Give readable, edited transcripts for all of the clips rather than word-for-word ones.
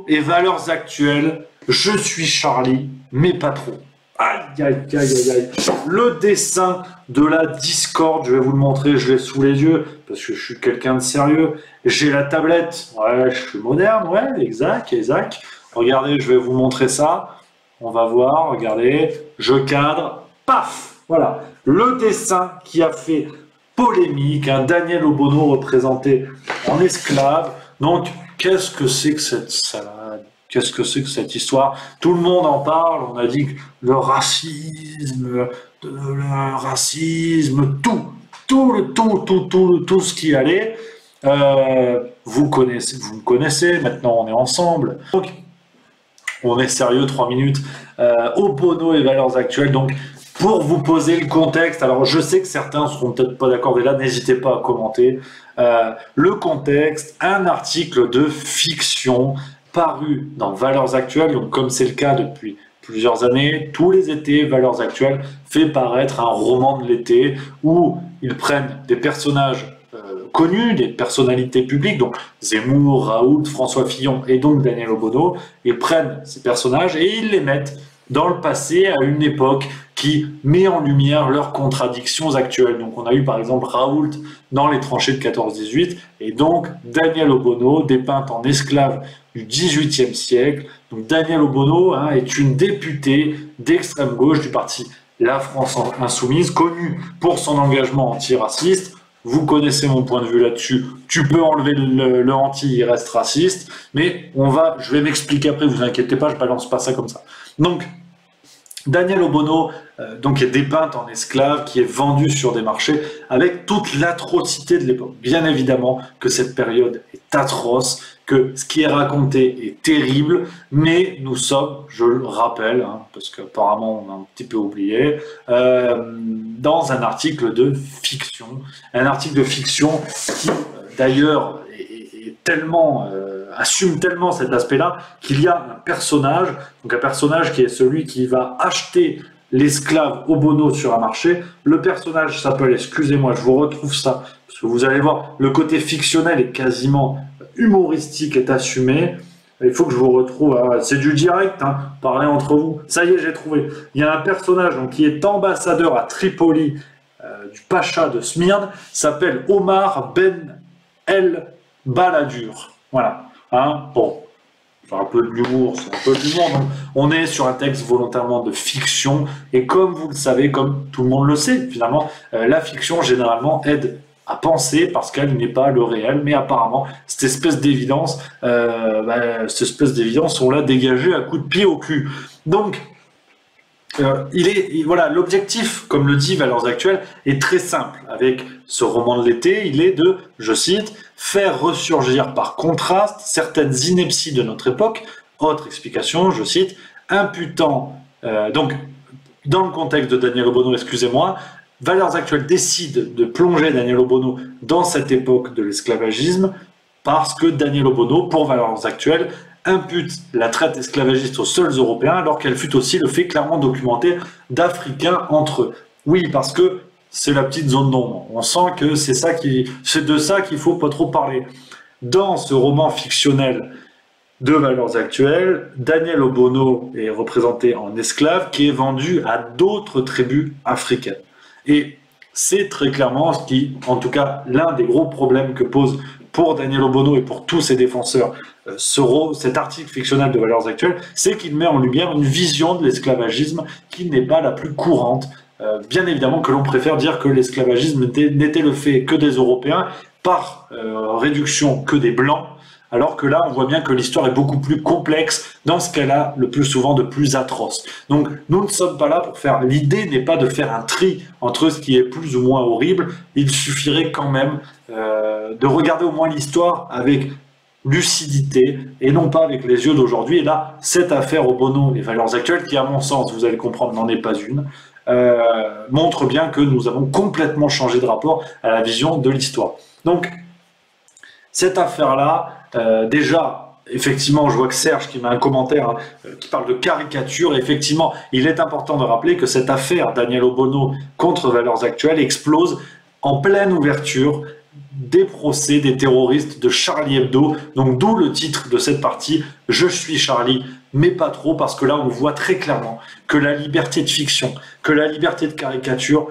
Obono et valeurs actuelles, je suis Charlie, mais pas trop. Aïe, aïe, aïe, aïe, aïe. Le dessin de la discorde, je vais vous le montrer, je l'ai sous les yeux, parce que je suis quelqu'un de sérieux. J'ai la tablette, ouais, je suis moderne, ouais, exact, exact. Regardez, je vais vous montrer ça. On va voir, regardez, je cadre, paf, voilà. Le dessin qui a fait polémique, un Daniel Obono représenté en esclave. Donc, qu'est-ce que c'est que cette salade? Qu'est-ce que c'est que cette histoire? Tout le monde en parle, on a dit que le racisme, tout ce qui allait. Vous me connaissez, maintenant on est ensemble. Donc, on est sérieux, 3 minutes. Obono et valeurs actuelles, donc pour vous poser le contexte, alors je sais que certains ne seront peut-être pas d'accord, mais là n'hésitez pas à commenter. Le contexte, un article de fiction paru dans Valeurs Actuelles, donc comme c'est le cas depuis plusieurs années, tous les étés, Valeurs Actuelles fait paraître un roman de l'été où ils prennent des personnages connus, des personnalités publiques, donc Zemmour, Raoult, François Fillon et donc Daniel Obono, et prennent ces personnages et ils les mettent dans le passé, à une époque qui met en lumière leurs contradictions actuelles. Donc on a eu par exemple Raoult dans les tranchées de 14-18, et donc Daniel Obono, dépeinte en esclave du XVIIIe siècle. Donc Daniel Obono est une députée d'extrême gauche du parti La France Insoumise, connue pour son engagement antiraciste. Vous connaissez mon point de vue là-dessus. Tu peux enlever le anti, il reste raciste. Mais je vais m'expliquer après, vous inquiétez pas, je balance pas ça comme ça. Donc, Daniel Obono, donc est dépeinte en esclave, qui est vendu sur des marchés avec toute l'atrocité de l'époque. Bien évidemment que cette période est atroce, que ce qui est raconté est terrible, mais nous sommes, je le rappelle, parce qu'apparemment on a un petit peu oublié, dans un article de fiction. Un article de fiction qui, d'ailleurs, est tellement... assume tellement cet aspect-là qu'il y a un personnage qui est celui qui va acheter l'esclave Obono sur un marché. Le personnage s'appelle, excusez-moi, je vous retrouve ça, parce que vous allez voir, le côté fictionnel est quasiment humoristique, est assumé. Il faut que je vous retrouve, c'est du direct, parlez entre vous. Ça y est, j'ai trouvé. Il y a un personnage qui est ambassadeur à Tripoli du Pacha de Smyrne, s'appelle Omar Ben El Baladur. Voilà. Bon, c'est un peu de l'humour, donc on est sur un texte volontairement de fiction, et comme vous le savez, comme tout le monde le sait, finalement, la fiction généralement aide à penser parce qu'elle n'est pas le réel, mais apparemment, cette espèce d'évidence, on l'a dégagée à coups de pied au cul. Donc, voilà, l'objectif, comme le dit Valeurs Actuelles, est très simple. Avec ce roman de l'été, il est de, je cite, faire ressurgir par contraste certaines inepties de notre époque. Autre explication, je cite, imputant, donc dans le contexte de Daniel Obono, excusez-moi, Valeurs Actuelles décide de plonger Daniel Obono dans cette époque de l'esclavagisme parce que Daniel Obono, pour Valeurs Actuelles, impute la traite esclavagiste aux seuls Européens, alors qu'elle fut aussi le fait clairement documenté d'Africains entre eux. Oui, parce que c'est la petite zone d'ombre. On sent que c'est de ça qu'il faut pas trop parler. Dans ce roman fictionnel de Valeurs Actuelles, Daniel Obono est représenté en esclave qui est vendu à d'autres tribus africaines. Et c'est très clairement ce qui, en tout cas, l'un des gros problèmes que pose pour Daniel Obono et pour tous ses défenseurs cet article fictionnel de Valeurs Actuelles, c'est qu'il met en lumière une vision de l'esclavagisme qui n'est pas la plus courante. Bien évidemment que l'on préfère dire que l'esclavagisme n'était le fait que des Européens, par réduction que des Blancs, alors que là, on voit bien que l'histoire est beaucoup plus complexe dans ce qu'elle a le plus souvent de plus atroce. Donc, nous ne sommes pas là pour faire... L'idée n'est pas de faire un tri entre ce qui est plus ou moins horrible. Il suffirait quand même de regarder au moins l'histoire avec lucidité et non pas avec les yeux d'aujourd'hui. Et là, cette affaire Obono et Valeurs Actuelles, qui à mon sens, vous allez comprendre, n'en est pas une, montre bien que nous avons complètement changé de rapport à la vision de l'histoire. Donc, cette affaire-là, déjà, effectivement, je vois que Serge qui met un commentaire qui parle de caricature. Et effectivement, il est important de rappeler que cette affaire Daniel Obono contre Valeurs Actuelles explose en pleine ouverture des procès des terroristes de Charlie Hebdo. Donc d'où le titre de cette partie, Je suis Charlie, mais pas trop, parce que là on voit très clairement que la liberté de fiction, que la liberté de caricature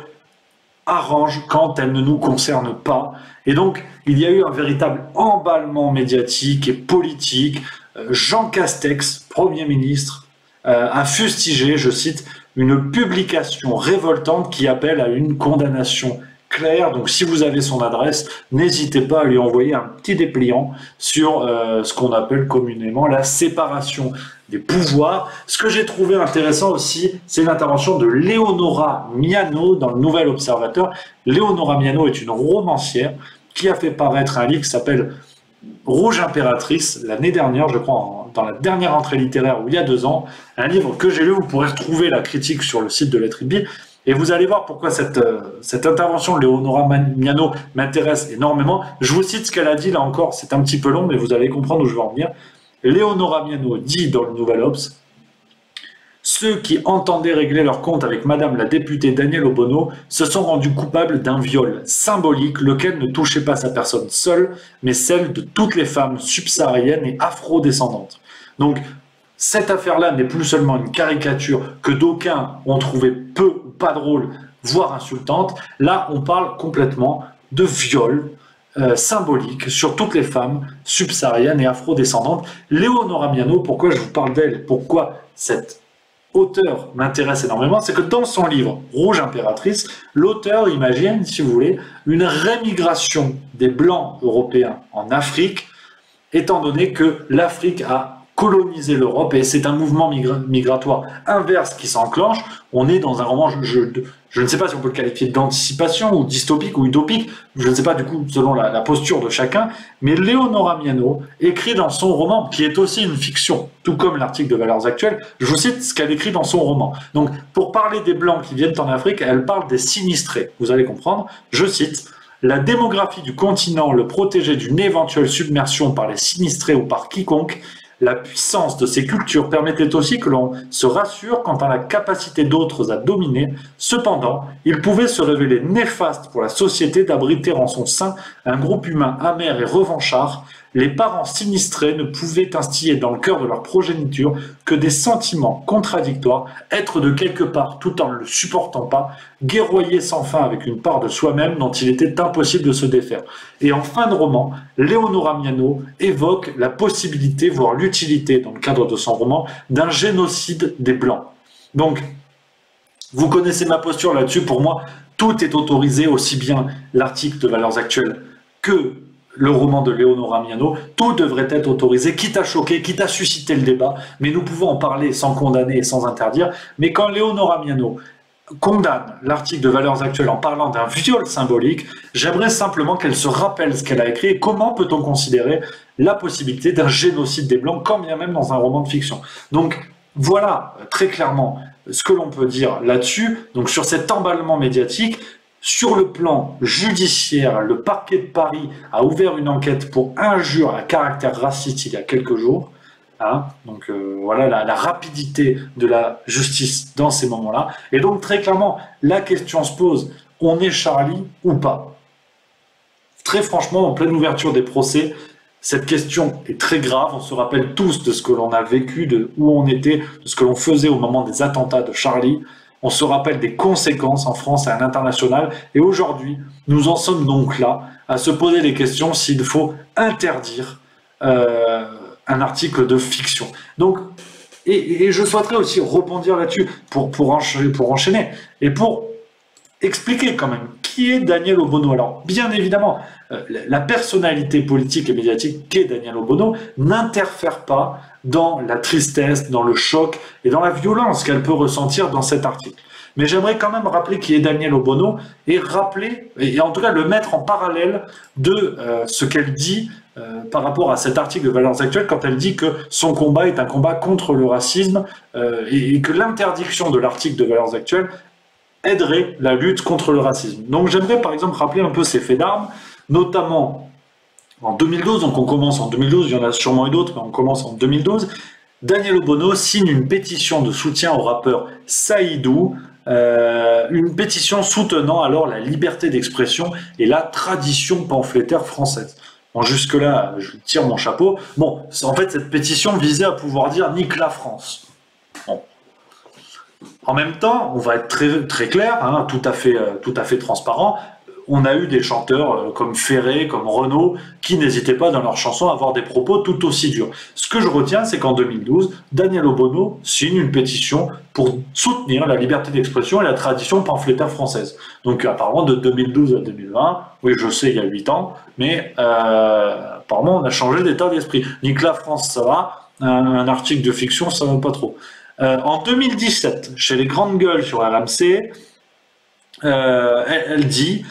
arrange quand elle ne nous concerne pas. Et donc il y a eu un véritable emballement médiatique et politique. Jean Castex, Premier ministre, a fustigé, je cite, une publication révoltante qui appelle à une condamnation claire. Donc si vous avez son adresse, n'hésitez pas à lui envoyer un petit dépliant sur ce qu'on appelle communément la séparation des pouvoirs. Ce que j'ai trouvé intéressant aussi, c'est l'intervention de Léonora Miano dans le Nouvel Observateur. Léonora Miano est une romancière qui a fait paraître un livre qui s'appelle Rouge Impératrice l'année dernière, je crois, dans la dernière entrée littéraire, ou il y a 2 ans, un livre que j'ai lu. Vous pourrez retrouver la critique sur le site de Lettres Bi, et vous allez voir pourquoi cette intervention de Léonora Miano m'intéresse énormément. Je vous cite ce qu'elle a dit, là encore, c'est un petit peu long, mais vous allez comprendre où je veux en venir. Léonora Miano dit dans le Nouvel Obs: ceux qui entendaient régler leur compte avec Madame la députée Danielle Obono se sont rendus coupables d'un viol symbolique, lequel ne touchait pas sa personne seule, mais celle de toutes les femmes subsahariennes et afro-descendantes. Donc, cette affaire-là n'est plus seulement une caricature que d'aucuns ont trouvé peu ou pas drôle, voire insultante. Là, on parle complètement de viol symbolique sur toutes les femmes subsahariennes et afro-descendantes. Léonora Miano, pourquoi je vous parle d'elle, pourquoi cette auteur m'intéresse énormément, c'est que dans son livre Rouge Impératrice, l'auteur imagine, si vous voulez, une rémigration des Blancs européens en Afrique, étant donné que l'Afrique a colonisé l'Europe et c'est un mouvement migratoire inverse qui s'enclenche. On est dans un roman, je ne sais pas si on peut le qualifier d'anticipation ou dystopique ou utopique, je ne sais pas du coup selon la posture de chacun, mais Léonora Miano écrit dans son roman, qui est aussi une fiction, tout comme l'article de Valeurs Actuelles, je vous cite ce qu'elle écrit dans son roman. Donc pour parler des Blancs qui viennent en Afrique, elle parle des sinistrés, vous allez comprendre, je cite: la démographie du continent le protégeait d'une éventuelle submersion par les sinistrés ou par quiconque. La puissance de ces cultures permettait aussi que l'on se rassure quant à la capacité d'autres à dominer. Cependant, il pouvait se révéler néfaste pour la société d'abriter en son sein un groupe humain amer et revanchard. Les parents sinistrés ne pouvaient instiller dans le cœur de leur progéniture que des sentiments contradictoires, être de quelque part tout en ne le supportant pas, guerroyer sans fin avec une part de soi-même dont il était impossible de se défaire. Et en fin de roman, Léonora Miano évoque la possibilité, voire l'utilité, dans le cadre de son roman, d'un génocide des Blancs. Donc, vous connaissez ma posture là-dessus. Pour moi, tout est autorisé, aussi bien l'article de Valeurs Actuelles que le roman de Léonora Miano. Tout devrait être autorisé, quitte à choquer, quitte à susciter le débat, mais nous pouvons en parler sans condamner et sans interdire. Mais quand Léonora Miano condamne l'article de Valeurs Actuelles en parlant d'un viol symbolique, j'aimerais simplement qu'elle se rappelle ce qu'elle a écrit et comment peut-on considérer la possibilité d'un génocide des Blancs, quand bien même dans un roman de fiction. Donc voilà très clairement ce que l'on peut dire là-dessus. Donc sur cet emballement médiatique, sur le plan judiciaire, le parquet de Paris a ouvert une enquête pour injure à caractère raciste il y a quelques jours. Hein, donc voilà la rapidité de la justice dans ces moments-là. Et donc très clairement, la question se pose, on est Charlie ou pas? Très franchement, en pleine ouverture des procès, cette question est très grave. On se rappelle tous de ce que l'on a vécu, de où on était, de ce que l'on faisait au moment des attentats de Charlie. On se rappelle des conséquences en France et à l'international. Et aujourd'hui, nous en sommes donc là, à se poser les questions s'il faut interdire un article de fiction. Donc, et je souhaiterais aussi rebondir là-dessus pour enchaîner et pour expliquer quand même qui est Danielle Obono. Alors, bien évidemment, la personnalité politique et médiatique qu'est Danielle Obono n'interfère pas dans la tristesse, dans le choc et dans la violence qu'elle peut ressentir dans cet article. Mais j'aimerais quand même rappeler qui est Danielle Obono et rappeler, et en tout cas le mettre en parallèle de ce qu'elle dit par rapport à cet article de Valeurs Actuelles, quand elle dit que son combat est un combat contre le racisme et que l'interdiction de l'article de Valeurs Actuelles aiderait la lutte contre le racisme. Donc j'aimerais par exemple rappeler un peu ces faits d'armes, notamment en 2012, donc on commence en 2012, il y en a sûrement eu d'autres, mais on commence en 2012, Danielle Obono signe une pétition de soutien au rappeur Saïdou, une pétition soutenant alors la liberté d'expression et la tradition pamphlétaire française. Bon, jusque-là, je tire mon chapeau. Bon, en fait, cette pétition visait à pouvoir dire « nique la France ». Bon. En même temps, on va être très, très clair, hein, tout à fait transparent. On a eu des chanteurs comme Ferré, comme Renaud, qui n'hésitaient pas dans leurs chansons à avoir des propos tout aussi durs. Ce que je retiens, c'est qu'en 2012, Daniel Obono signe une pétition pour soutenir la liberté d'expression et la tradition pamphlétaire française. Donc apparemment, de 2012 à 2020, oui, je sais, il y a 8 ans, mais apparemment, on a changé d'état d'esprit. Nique la France, ça va, un article de fiction, ça va pas trop. En 2017, chez les grandes gueules sur RMC, elle dit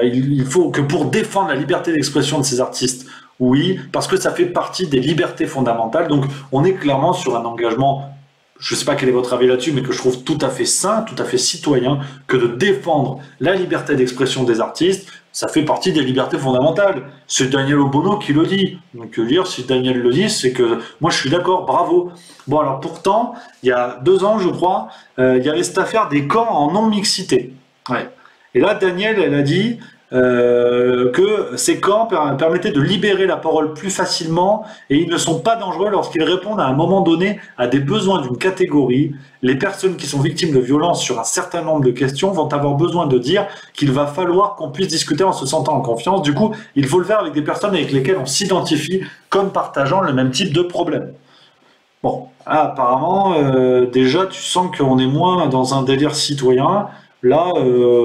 il faut que pour défendre la liberté d'expression de ces artistes, oui, parce que ça fait partie des libertés fondamentales. Donc on est clairement sur un engagement, je ne sais pas quel est votre avis là-dessus, mais que je trouve tout à fait sain, tout à fait citoyen, que de défendre la liberté d'expression des artistes, ça fait partie des libertés fondamentales. C'est Daniel Obono qui le dit. Donc dire, si Daniel le dit, c'est que moi je suis d'accord, bravo. Bon alors pourtant, il y a 2 ans je crois, il y avait cette affaire des camps en non-mixité. Ouais. Et là, Daniel, elle a dit que ces camps permettaient de libérer la parole plus facilement et ils ne sont pas dangereux lorsqu'ils répondent à un moment donné à des besoins d'une catégorie. Les personnes qui sont victimes de violences sur un certain nombre de questions vont avoir besoin de dire qu'il va falloir qu'on puisse discuter en se sentant en confiance. Du coup, il faut le faire avec des personnes avec lesquelles on s'identifie comme partageant le même type de problème. Bon, apparemment, déjà, tu sens qu'on est moins dans un délire citoyen. Là,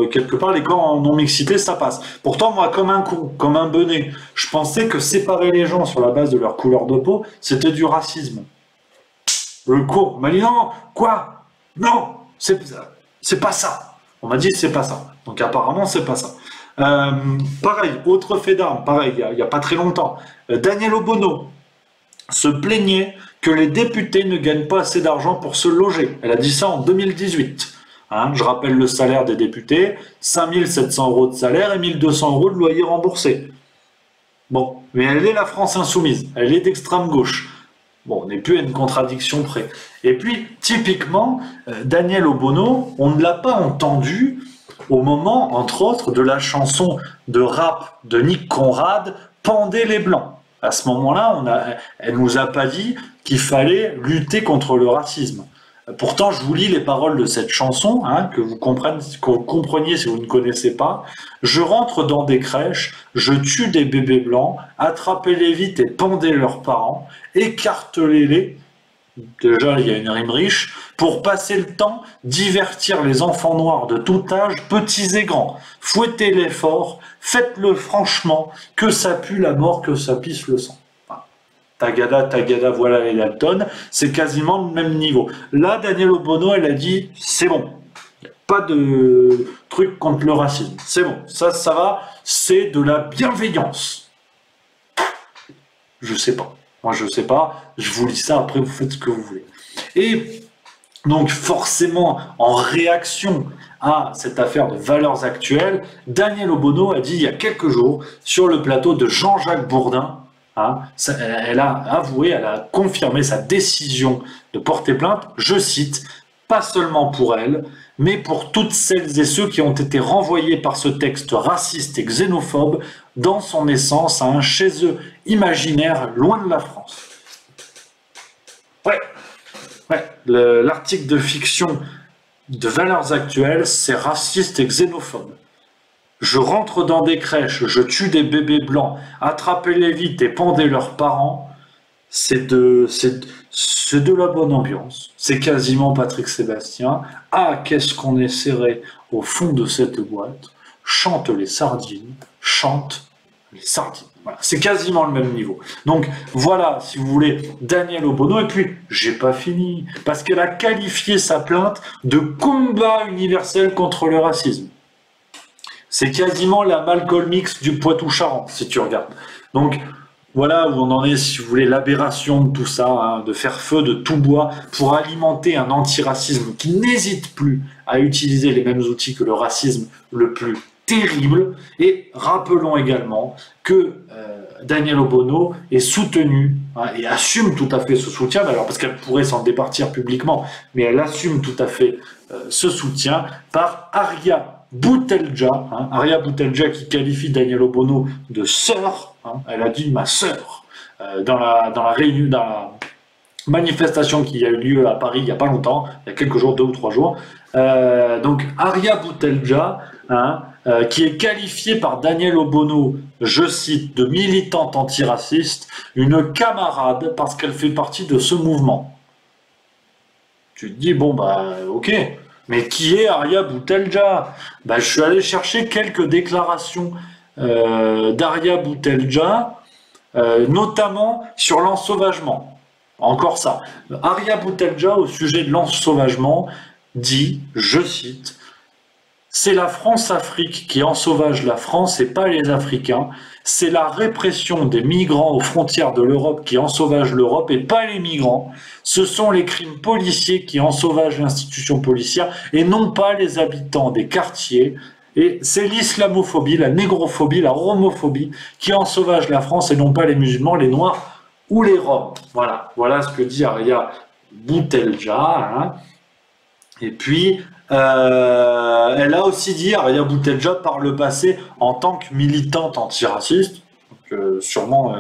quelque part, les camps en non-mixité, ça passe. Pourtant, moi, comme un con, comme un benet, je pensais que séparer les gens sur la base de leur couleur de peau, c'était du racisme. Le con m'a dit non, quoi? Non, c'est pas ça. On m'a dit c'est pas ça. Donc apparemment, c'est pas ça. Pareil, autre fait d'armes, pareil, il n'y a pas très longtemps. Daniel Obono se plaignait que les députés ne gagnent pas assez d'argent pour se loger. Elle a dit ça en 2018. Hein, je rappelle le salaire des députés, 5 700 € de salaire et 1 200 € de loyer remboursé. Bon, mais elle est la France insoumise, elle est d'extrême gauche. Bon, on n'est plus à une contradiction près. Et puis, typiquement, Daniel Obono, on ne l'a pas entendu au moment, entre autres, de la chanson de rap de Nick Conrad, « Pendez les Blancs ». À ce moment-là, elle nous a pas dit qu'il fallait lutter contre le racisme. Pourtant, je vous lis les paroles de cette chanson, hein, que vous compreniez si vous ne connaissez pas. Je rentre dans des crèches, je tue des bébés blancs, attrapez-les vite et pendez leurs parents, écartelez-les, déjà il y a une rime riche, pour passer le temps, divertir les enfants noirs de tout âge, petits et grands. Fouettez-les fort, faites-le franchement, que ça pue la mort, que ça pisse le sang. Tagada, Tagada, voilà les Dalton, c'est quasiment le même niveau. Là, Daniel Obono, elle a dit, c'est bon, il n'y a pas de truc contre le racisme, c'est bon, ça va, c'est de la bienveillance. Je sais pas, moi je sais pas, je vous lis ça, après vous faites ce que vous voulez. Et donc forcément, en réaction à cette affaire de valeurs actuelles, Daniel Obono a dit il y a quelques jours, sur le plateau de Jean-Jacques Bourdin, hein, elle a avoué, elle a confirmé sa décision de porter plainte, je cite, pas seulement pour elle, mais pour toutes celles et ceux qui ont été renvoyés par ce texte raciste et xénophobe dans son essence à un chez eux imaginaire loin de la France. Ouais, l'article de fiction de valeurs actuelles, c'est raciste et xénophobe. Je rentre dans des crèches, je tue des bébés blancs, attrapez-les vite et pendez leurs parents. C'est de la bonne ambiance. C'est quasiment Patrick Sébastien. Ah, qu'est-ce qu'on est serré au fond de cette boîte. Chante les sardines, chante les sardines. Voilà, c'est quasiment le même niveau. Donc voilà, si vous voulez, Daniel Obono. Et puis, j'ai pas fini, parce qu'elle a qualifié sa plainte de combat universel contre le racisme. C'est quasiment la Malcolm X du Poitou-Charentes, si tu regardes. Donc, voilà où on en est, si vous voulez, l'aberration de tout ça, hein, de faire feu de tout bois pour alimenter un antiracisme qui n'hésite plus à utiliser les mêmes outils que le racisme le plus terrible. Et rappelons également que Danielle Obono est soutenue et assume tout à fait ce soutien, d'ailleurs parce qu'elle pourrait s'en départir publiquement, mais elle assume tout à fait ce soutien par Aria Boutelja, Aria Boutelja qui qualifie Danielle Obono de sœur, elle a dit ma sœur, dans la réunion, dans la manifestation qui a eu lieu à Paris il n'y a pas longtemps, il y a quelques jours, 2 ou 3 jours. Donc Aria Boutelja, qui est qualifiée par Danielle Obono, je cite, de militante antiraciste, une camarade parce qu'elle fait partie de ce mouvement. Tu te dis, bon bah ok, mais qui est Aria Boutelja? Je suis allé chercher quelques déclarations d'Aria Boutelja, notamment sur l'ensauvagement. Encore ça. Aria Boutelja, au sujet de l'ensauvagement, dit, je cite, c'est la France-Afrique qui ensauvage la France et pas les Africains. C'est la répression des migrants aux frontières de l'Europe qui ensauvage l'Europe et pas les migrants. Ce sont les crimes policiers qui ensauvagent l'institution policière et non pas les habitants des quartiers. Et c'est l'islamophobie, la négrophobie, la romophobie qui ensauvage la France et non pas les musulmans, les noirs ou les Roms. Voilà ce que dit Aria Boutelja. Et puis, elle a aussi dit, Aria Boutelja, par le passé, en tant que militante antiraciste, donc sûrement,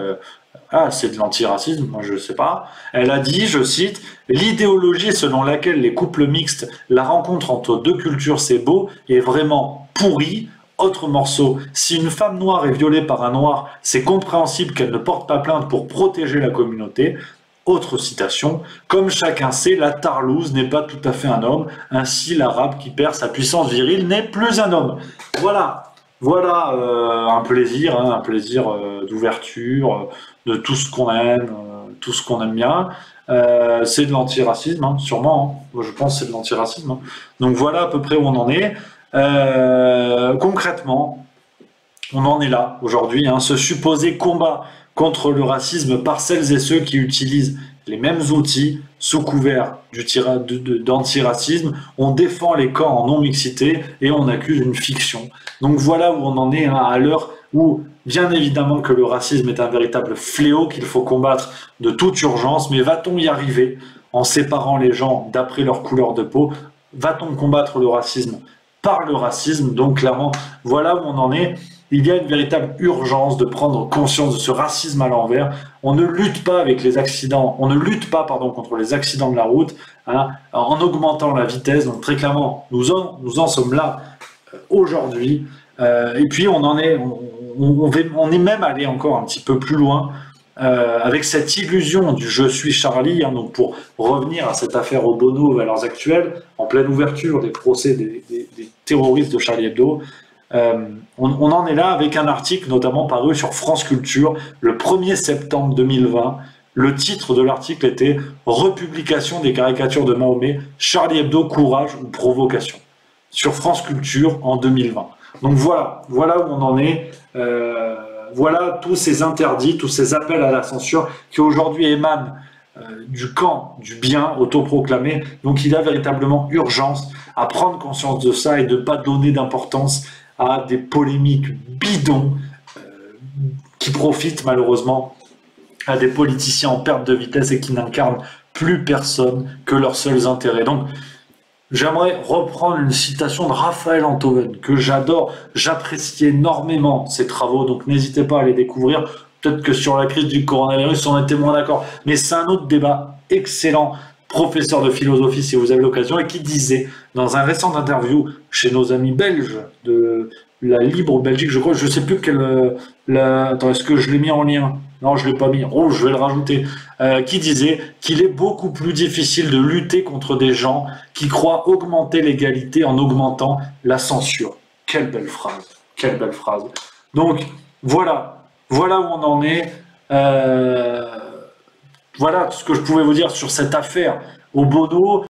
c'est de l'antiracisme, moi je ne sais pas, elle a dit, je cite, « L'idéologie selon laquelle les couples mixtes, la rencontre entre deux cultures c'est beau, est vraiment pourrie. » Autre morceau, si une femme noire est violée par un noir, c'est compréhensible qu'elle ne porte pas plainte pour protéger la communauté. Autre citation, comme chacun sait, la tarlouse n'est pas tout à fait un homme, ainsi l'arabe qui perd sa puissance virile n'est plus un homme. Voilà un plaisir d'ouverture, de tout ce qu'on aime, tout ce qu'on aime bien. C'est de l'antiracisme, sûrement, je pense que c'est de l'antiracisme. Donc voilà à peu près où on en est. Concrètement, on en est là aujourd'hui, ce supposé combat contre le racisme par celles et ceux qui utilisent les mêmes outils sous couvert d'antiracisme. On défend les camps en non-mixité et on accuse une fiction. Donc voilà où on en est à l'heure où, bien évidemment que le racisme est un véritable fléau qu'il faut combattre de toute urgence, mais va-t-on y arriver en séparant les gens d'après leur couleur de peau? Va-t-on combattre le racisme par le racisme? Donc clairement, voilà où on en est. Il y a une véritable urgence de prendre conscience de ce racisme à l'envers. On ne lutte pas avec les accidents, contre les accidents de la route, en augmentant la vitesse. Donc très clairement, nous en sommes là aujourd'hui. Et puis on est même allé encore un petit peu plus loin avec cette illusion du je suis Charlie. Donc pour revenir à cette affaire Obono aux valeurs actuelles, en pleine ouverture des procès des terroristes de Charlie Hebdo. On en est là avec un article notamment paru sur France Culture le 1er septembre 2020. Le titre de l'article était « Republication des caricatures de Mahomet, Charlie Hebdo, courage ou provocation » sur France Culture en 2020. Donc voilà où on en est. Voilà tous ces interdits, tous ces appels à la censure qui aujourd'hui émanent du camp du bien autoproclamé. Donc il y a véritablement urgence à prendre conscience de ça et de ne pas donner d'importance à des polémiques bidons qui profitent malheureusement à des politiciens en perte de vitesse et qui n'incarnent plus personne que leurs seuls intérêts. Donc j'aimerais reprendre une citation de Raphaël Enthoven que j'adore, j'apprécie énormément ses travaux, donc n'hésitez pas à les découvrir. Peut-être que sur la crise du coronavirus on était moins d'accord, mais c'est un autre débat. Excellent professeur de philosophie si vous avez l'occasion, et qui disait dans un récent interview chez nos amis belges de la Libre Belgique, je crois, je sais plus quelle... Attends, est-ce que je l'ai mis en lien? Non, je l'ai pas mis. Oh, je vais le rajouter. Qui disait qu'il est beaucoup plus difficile de lutter contre des gens qui croient augmenter l'égalité en augmentant la censure. Quelle belle phrase. Quelle belle phrase. Donc, voilà où on en est. Voilà ce que je pouvais vous dire sur cette affaire Obono.